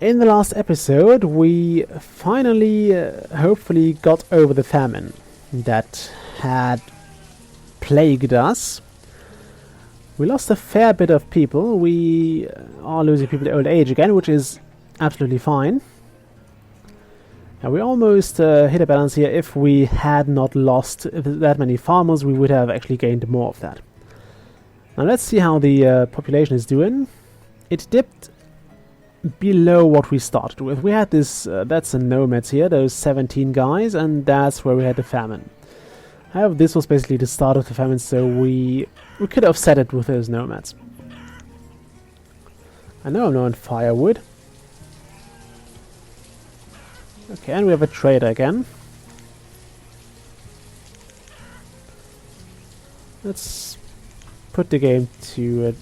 In the last episode, we finally, hopefully, got over the famine that had plagued us. We lost a fair bit of people. We are losing people to old age again, which is absolutely fine. And we almost hit a balance here. If we had not lost that many farmers, we would have actually gained more of that. Now let's see how the population is doing. It dipped below what we started with. We had this, that's the nomads here, those 17 guys, and that's where we had the famine. However, this was basically the start of the famine, so we could offset it with those nomads. I know I'm low on firewood. Okay, and we have a trader again. Let's put the game to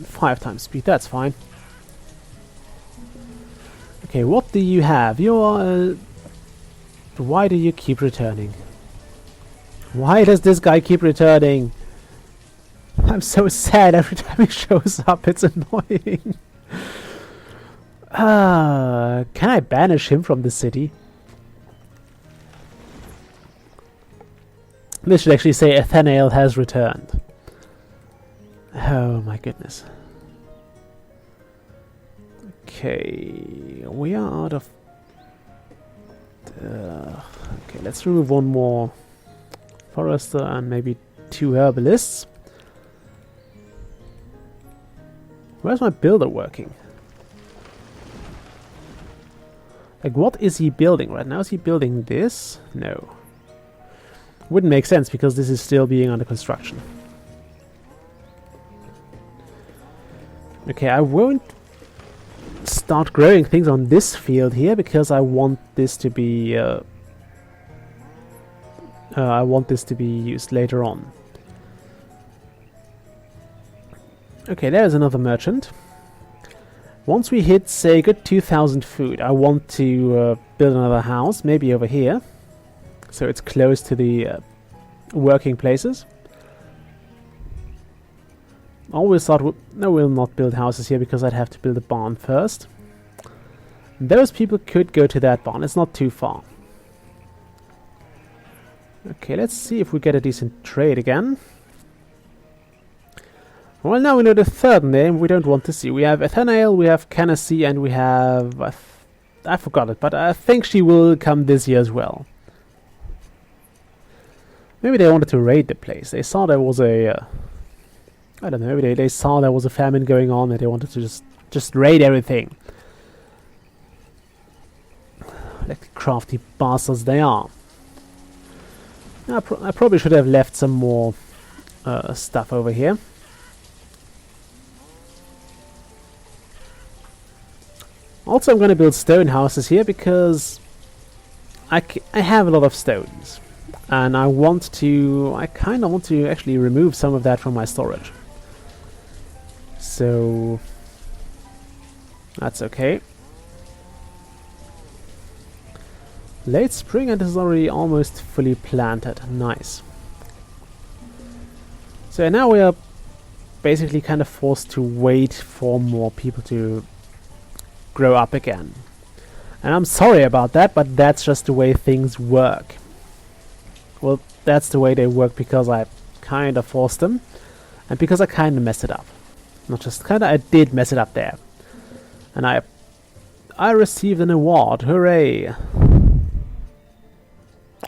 5 times speed, that's fine. Okay, what do you have? You're... why do you keep returning? Why does this guy keep returning? I'm so sad every time he shows up, it's annoying. Can I banish him from the city? This should actually say Nathaniel has returned. Oh my goodness. Okay, we are out of... okay, let's remove one more forester and maybe 2 herbalists. Where's my builder working? Like, what is he building right now? Is he building this? No. Wouldn't make sense because this is still being under construction. Okay, I won't start growing things on this field here because I want this to be used later on. Okay, there's another merchant. Once we hit, say, good 2,000 food, I want to build another house, maybe over here, so it's close to the working places. Always thought, no, we'll not build houses here because I'd have to build a barn first. Those people could go to that barn, it's not too far. Okay, let's see if we get a decent trade again. Well, now we know the third name we don't want to see. We have Nathaniel, we have Canassie, and we have... I forgot it, but I think she will come this year as well. Maybe they wanted to raid the place. They saw there was a... I don't know, maybe they saw there was a famine going on and they wanted to just raid everything. Like crafty bastards they are. I probably should have left some more stuff over here. Also, I'm going to build stone houses here because I have a lot of stones. And I kind of want to actually remove some of that from my storage. So that's okay. Late spring and this is already almost fully planted. Nice. So now we are basically kind of forced to wait for more people to grow up again. And I'm sorry about that, but that's just the way things work. Well, that's the way they work because I kind of forced them. And because I kind of messed it up. Not just kind of, I did mess it up there. And I received an award. Hooray!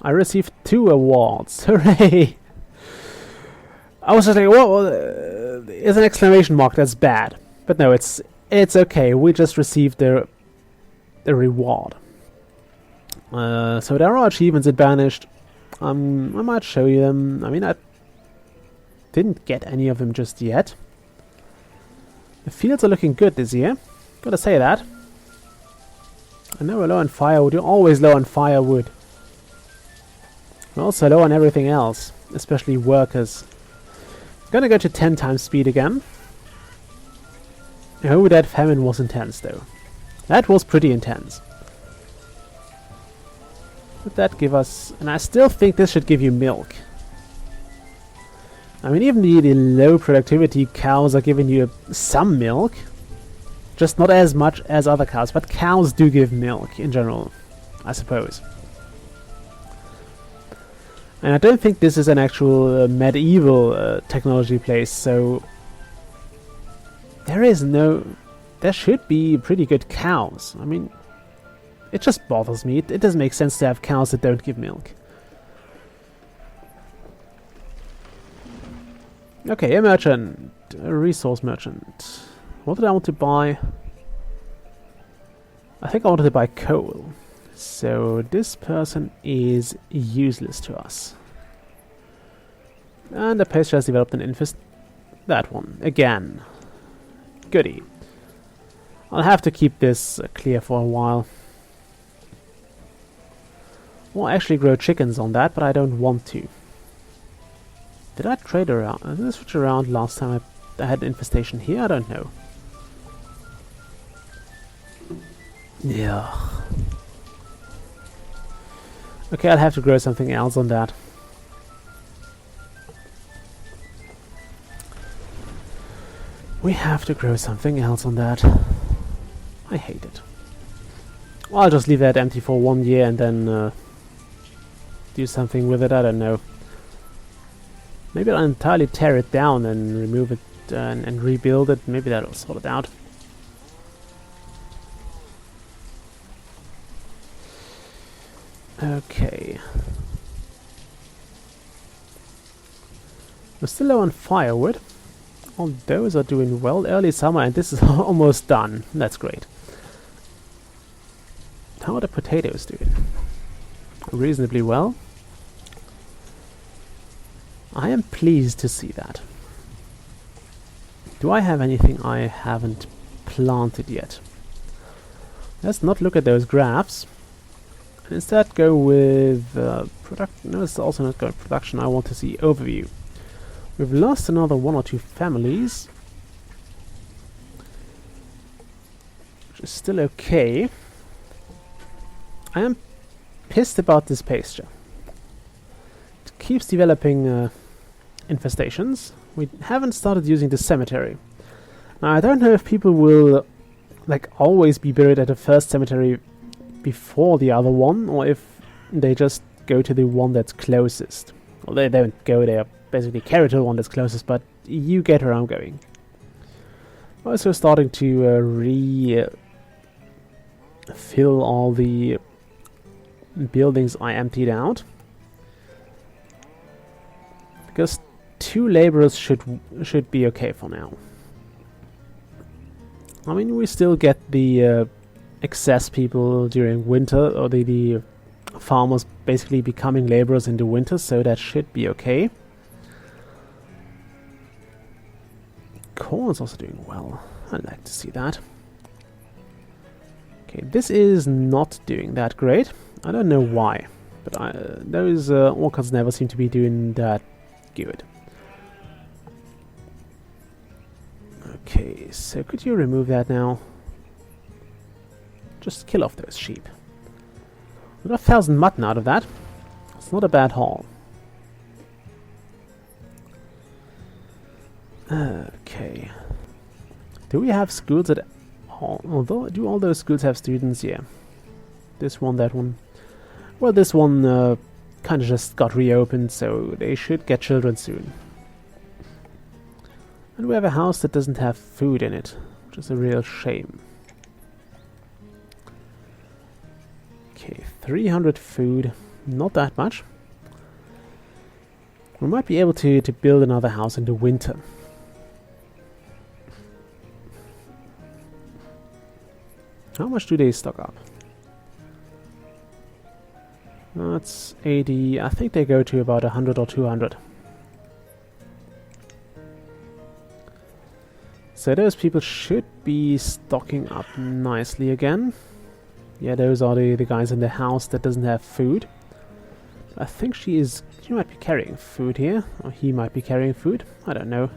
I received 2 awards. Hooray! I was just like, whoa, it's an exclamation mark, that's bad. But no, it's okay, we just received the reward. So there are achievements at Banished. I might show you them. I mean, I didn't get any of them just yet. The fields are looking good this year. Gotta say that. I know we're low on firewood. You're always low on firewood. We're also low on everything else, especially workers. Gonna go to 10 times speed again. Oh, that famine was intense though. That was pretty intense. Would that give us... and I still think this should give you milk. I mean, even the low productivity cows are giving you some milk. Just not as much as other cows, but cows do give milk in general, I suppose. And I don't think this is an actual medieval technology place, so there should be pretty good cows. I mean, it just bothers me. It doesn't make sense to have cows that don't give milk. Okay, a merchant. A resource merchant. What did I want to buy? I think I wanted to buy coal. So this person is useless to us. And the pasture has developed an infest. That one. Again. Goody. I'll have to keep this clear for a while. Well, actually grow chickens on that, but I don't want to. Did I trade around? Did I switch around last time I had infestation here? I don't know. Yeah. Okay, I'll have to grow something else on that. We have to grow something else on that. I hate it. Well, I'll just leave that empty for 1 year and then do something with it. I don't know. Maybe I'll entirely tear it down and remove it and rebuild it. Maybe that'll sort it out. Okay. We're still low on firewood. All those are doing well. Early summer and this is almost done. That's great. How are the potatoes doing? Reasonably well. I am pleased to see that. Do I have anything I haven't planted yet? Let's not look at those graphs. Instead go with production. No, it's also not going production. I want to see overview. We've lost another 1 or 2 families, which is still okay. I am pissed about this pasture. It keeps developing infestations. We haven't started using the cemetery. Now I don't know if people will like always be buried at the first cemetery before the other one, or if they just go to the one that's closest. Well, they don't go there, basically carry to the one that's closest, but you get where I'm going. Also starting to fill all the buildings I emptied out, because 2 laborers should be okay for now. I mean, we still get the excess people during winter, or the farmers basically becoming laborers in the winter, so that should be okay. Corn is also doing well. I'd like to see that. Okay, this is not doing that great. I don't know why, but those orchards never seem to be doing that good. Okay, so could you remove that now? Just kill off those sheep. We got 1,000 mutton out of that. It's not a bad haul. Okay. Do we have schools at all? Although, do all those schools have students? Yeah. This one, that one. Well, this one kind of just got reopened, so they should get children soon. And we have a house that doesn't have food in it, which is a real shame. Okay, 300 food. Not that much. We might be able to build another house in the winter. How much do they stock up? That's 80. I think they go to about 100 or 200. So those people should be stocking up nicely again. Yeah, those are the guys in the house that doesn't have food. I think she might be carrying food here. Or he might be carrying food. I don't know.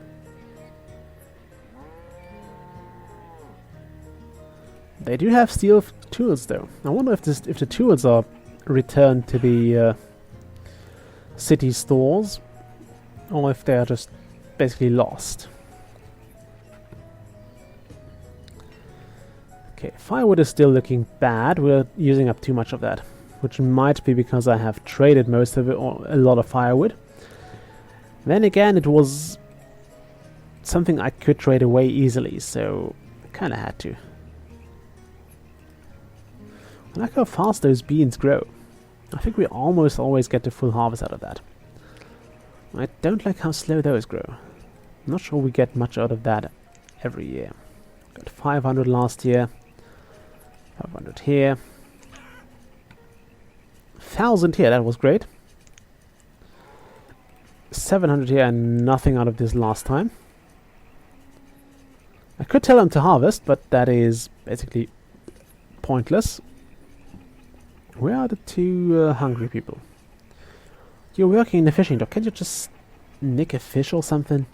They do have steel tools though. I wonder if the tools are returned to the city stores, or if they are just basically lost. Okay, firewood is still looking bad. We're using up too much of that, which might be because I have traded most of it, or a lot of firewood. Then again, it was something I could trade away easily, so I kind of had to. I like how fast those beans grow. I think we almost always get the full harvest out of that. I don't like how slow those grow. I'm not sure we get much out of that every year. Got 500 last year. 500 here. 1000 here, that was great. 700 here and nothing out of this last time. I could tell them to harvest, but that is basically pointless. Where are the two hungry people? You're working in the fishing dock. Can't you just nick a fish or something?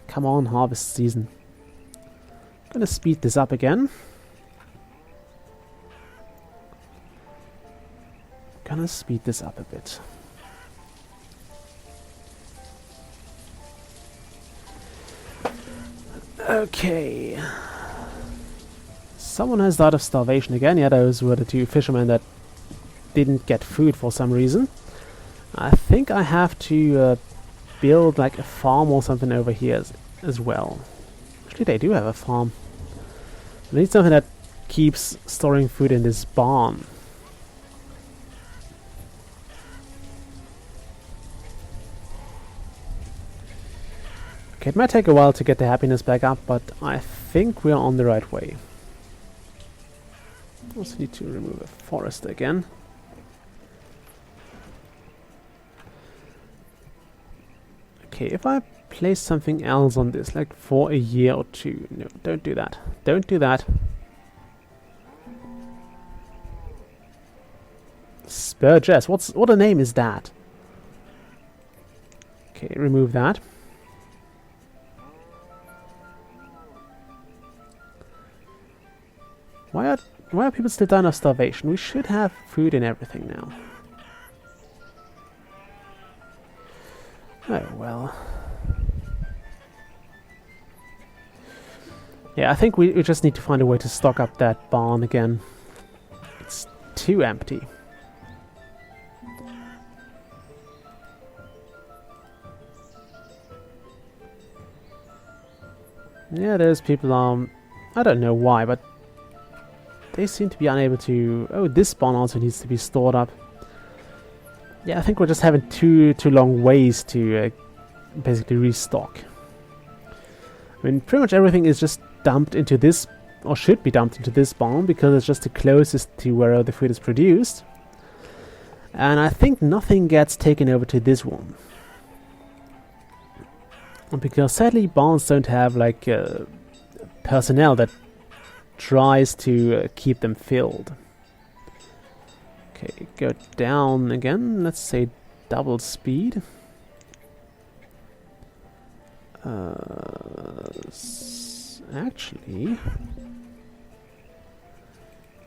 Come on, harvest season. Gonna speed this up again. Gonna speed this up a bit. Okay. Someone has died of starvation again. Yeah, those were the two fishermen that didn't get food for some reason. I think I have to build like a farm or something over here as well. Actually, they do have a farm. I need something that keeps storing food in this barn. Okay, it might take a while to get the happiness back up, but I think we're on the right way. Also need to remove a forest again. Okay, if I place something else on this, like for a year or two. No, don't do that. Don't do that. Spurgess, what a name is that? Okay, remove that. Why are people still dying of starvation? We should have food and everything now. Oh well. Yeah, I think we just need to find a way to stock up that barn again. It's too empty. Yeah, there's people, I don't know why, but they seem to be unable to... Oh, this barn also needs to be stored up. Yeah, I think we're just having too long ways to basically restock. I mean, pretty much everything is just dumped into this, or should be dumped into this barn, because it's just the closest to where the food is produced. And I think nothing gets taken over to this one. Because sadly barns don't have like personnel that tries to keep them filled. Okay, go down again. Let's say double speed. Actually,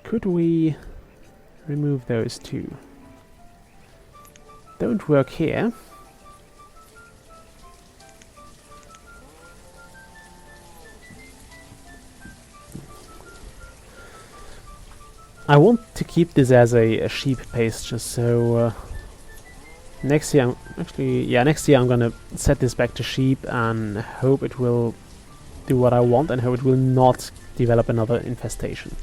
could we remove those two? Don't work here. I want to keep this as a sheep pasture, so next year, next year I'm gonna set this back to sheep and hope it will do what I want and hope it will not develop another infestation.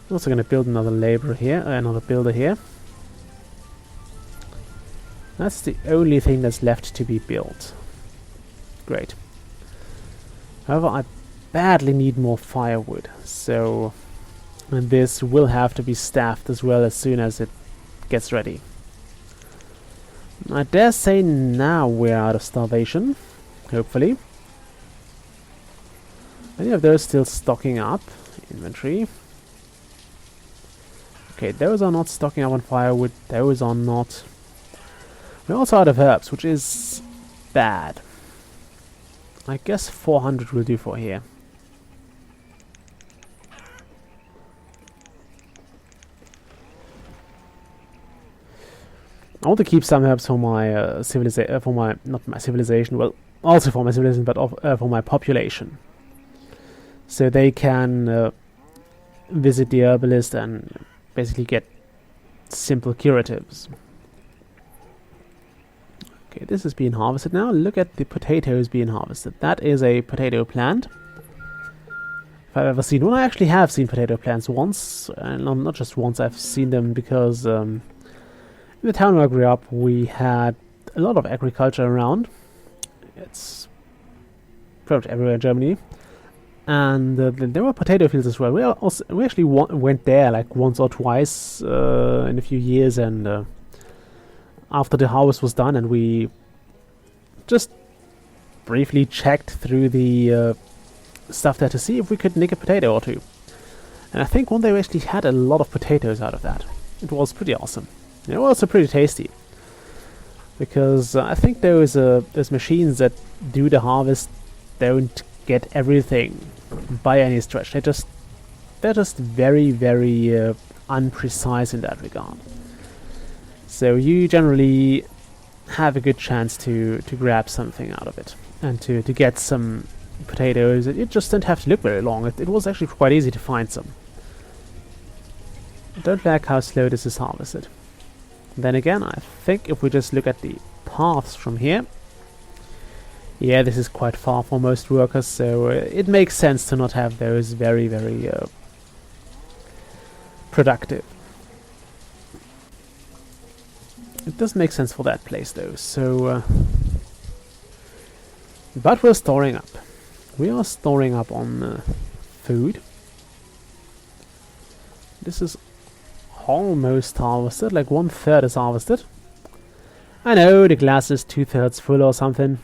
I'm also gonna build another laborer here, another builder here. That's the only thing that's left to be built. Great. However, I badly need more firewood, so... And this will have to be staffed as well as soon as it gets ready. I dare say now we're out of starvation. Hopefully. Any of those still stocking up? Inventory. Okay, those are not stocking up on firewood. Those are not. We're also out of herbs, which is bad. I guess 400 will do for here. I want to keep some herbs for my civilization. Well, also for my citizens, but for my population. So they can visit the herbalist and basically get simple curatives. Okay, this is being harvested now. Look at the potatoes being harvested. That is a potato plant. If I've ever seen one, I actually have seen potato plants once, and not just once. I've seen them because in the town where I grew up, we had a lot of agriculture around. It's pretty much everywhere in Germany, and there were potato fields as well. We actually went there like once or twice in a few years, and after the harvest was done, and we just briefly checked through the stuff there to see if we could nick a potato or two. And I think one day we actually had a lot of potatoes out of that. It was pretty awesome. It was also pretty tasty, because I think those machines that do the harvest don't get everything by any stretch. They're just very, very unprecise in that regard. So you generally have a good chance to grab something out of it, and to get some potatoes. You just don't have to look very long. It was actually quite easy to find some. I don't like how slow this is harvested. Then again, I think if we just look at the paths from here, yeah, this is quite far for most workers, so it makes sense to not have those very, very productive. It does make sense for that place though, so but we're storing up. We are storing up on food. This is almost harvested, like 1/3 is harvested. I know the glass is 2/3 full or something.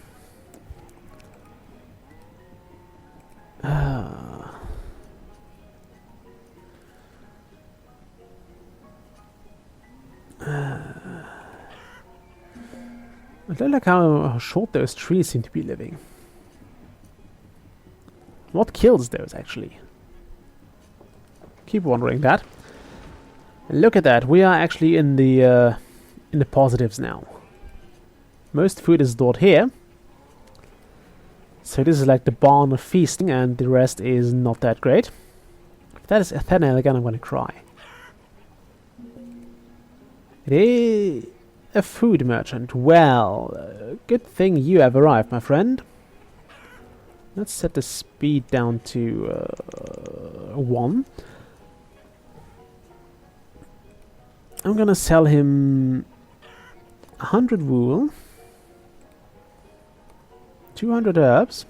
I don't like how short those trees seem to be living. What kills those, actually? Keep wondering that. And look at that, we are actually in the positives now. Most food is stored here. So this is like the barn of feasting, and the rest is not that great. If that is Athena again, I'm gonna cry. It is a food merchant. Well, good thing you have arrived, my friend. Let's set the speed down to 1. I'm gonna sell him 100 wool, 200 herbs.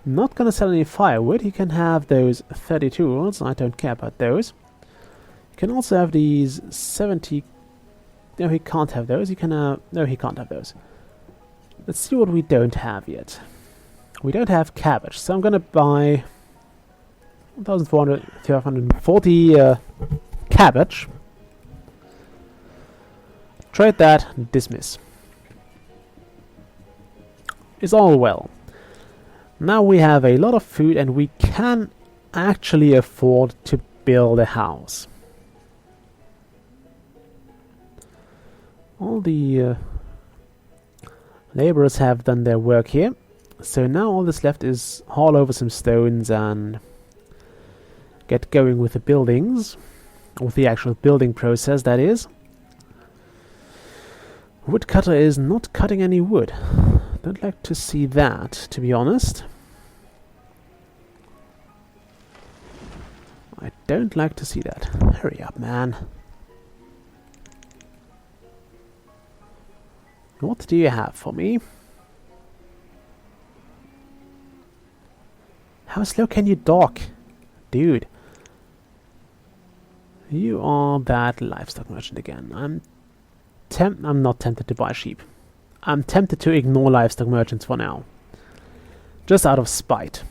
Not gonna sell any firewood. He can have those 30 tools. I don't care about those. You can also have these 70. No, he can't have those. You can no, he can't have those. Let's see what we don't have yet. We don't have cabbage, so I'm gonna buy 1,440 cabbage. Trade that, dismiss. It's all well. Now we have a lot of food, and we can actually afford to build a house. All the laborers have done their work here, so now all that's left is haul over some stones and get going with the buildings, with the actual building process, that is. Woodcutter is not cutting any wood. Don't like to see that, to be honest. I don't like to see that. Hurry up, man. What do you have for me? How slow can you dock? Dude. You are that livestock merchant again. I'm not tempted to buy sheep. I'm tempted to ignore livestock merchants for now. Just out of spite.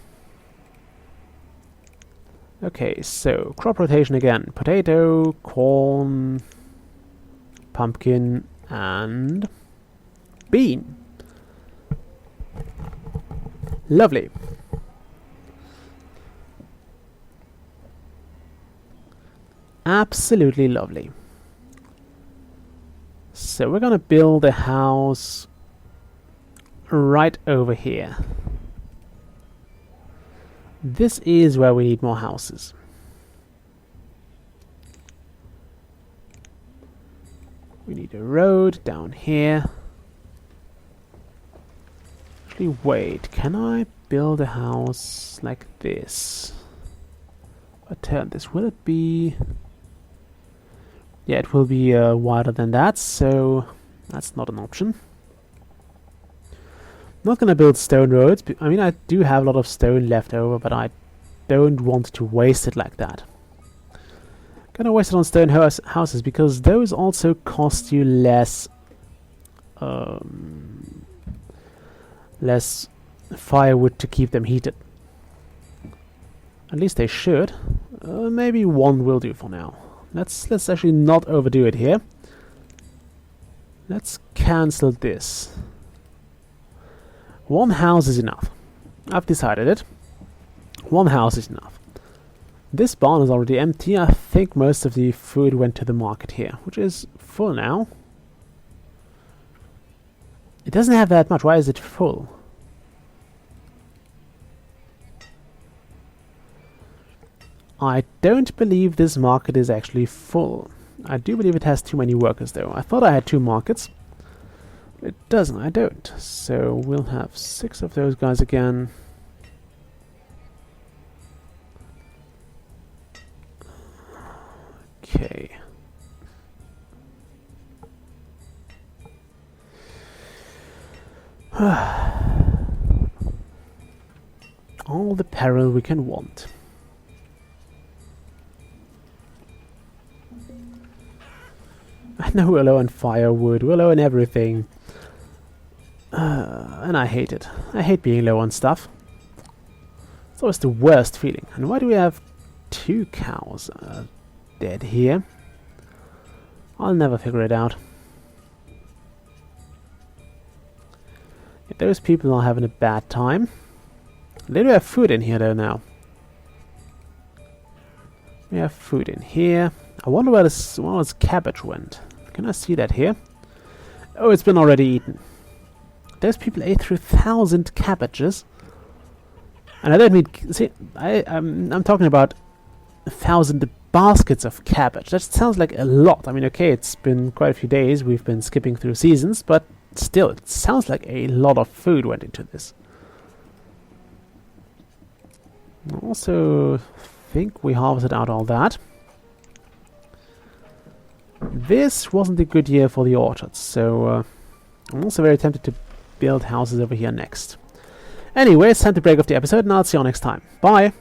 Okay, so crop rotation again. Potato, corn, pumpkin, and bean. Lovely. Absolutely lovely. So we're gonna build a house right over here. This is where we need more houses. We need a road down here. Actually, wait, can I build a house like this? I turn this, will it be... Yeah, it will be wider than that, so that's not an option. Not gonna build stone roads. I mean, I do have a lot of stone left over, but I don't want to waste it like that. Gonna waste it on stone houses because those also cost you less less firewood to keep them heated. At least they should. Maybe one will do for now. Let's actually not overdo it here. Let's cancel this. One house is enough. I've decided it. One house is enough. This barn is already empty. I think most of the food went to the market here, which is full now. It doesn't have that much. Why is it full? I don't believe this market is actually full. I do believe it has too many workers though. I thought I had 2 markets. It doesn't, I don't. So we'll have 6 of those guys again. Okay. All the peril we can want. I know we're low on firewood, we're low on everything. And I hate it. I hate being low on stuff. It's always the worst feeling. And why do we have 2 cows dead here? I'll never figure it out. Yeah, those people are having a bad time. They do have food in here though now. We have food in here. I wonder where this cabbage went. Can I see that here? Oh, it's been already eaten. Those people ate through 1,000 cabbages. And I don't mean... See, I'm talking about 1,000 baskets of cabbage. That sounds like a lot. I mean, okay, it's been quite a few days. We've been skipping through seasons. But still, it sounds like a lot of food went into this. I also think we harvested out all that. This wasn't a good year for the orchards, so I'm also very tempted to build houses over here next. Anyway, it's time to break off the episode, and I'll see you all next time. Bye!